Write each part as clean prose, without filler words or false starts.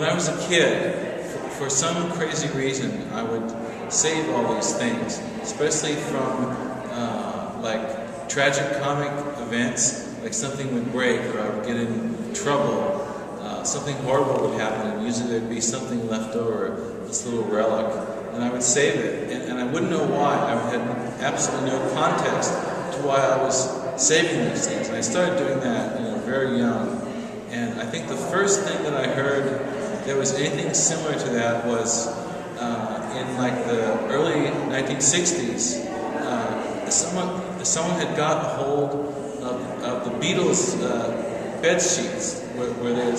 when I was a kid, for some crazy reason, I would save all these things, especially from like tragic comic events, like something would break or I would get in trouble, something horrible would happen, and usually there'd be something left over, this little relic, and I would save it, and I wouldn't know why. I had absolutely no context to why I was saving these things, and I started doing that, very young. And I think the first thing that I heard that was anything similar to that was in like the early 1960s. Someone had got a hold of the Beatles' bed sheets where they had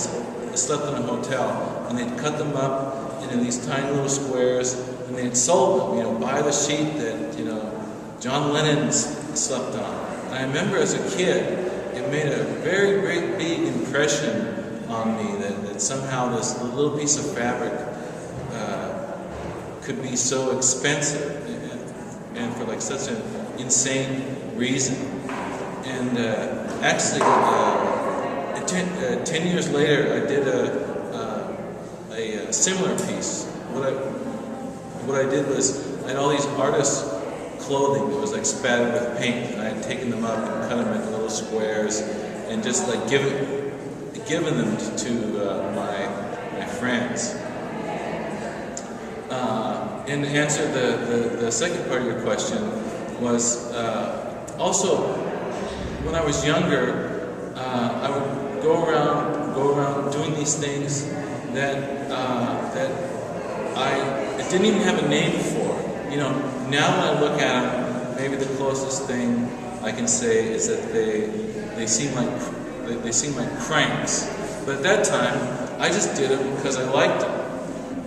slept in a hotel, and they'd cut them up into these tiny little squares, and they had sold them, buy the sheet that John Lennon slept on. And I remember as a kid, it made a very, very big impression on me that somehow this little piece of fabric could be so expensive and for like such an insane reason. And actually, 10 years later, I did a similar piece. What I did was I had all these artists' clothing that was like spattered with paint, and I had taken them up and cut them into little squares and just like given them to my friends. And to answer the second part of your question was also when I was younger, I would go around doing these things that I didn't even have a name for. Now when I look at them, maybe the closest thing I can say is that they seem like pranks. But at that time, I just did them because I liked them,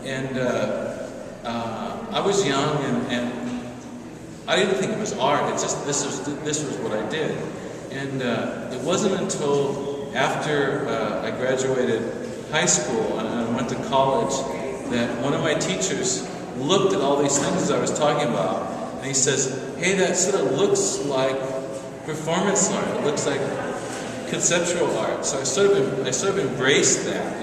and I was young, and I didn't think it was art. It's just this was what I did, and it wasn't until after I graduated high school and I went to college that one of my teachers looked at all these things I was talking about, and he says, "Hey, that sort of looks like performance art. It looks like conceptual art." So I sort of embraced that,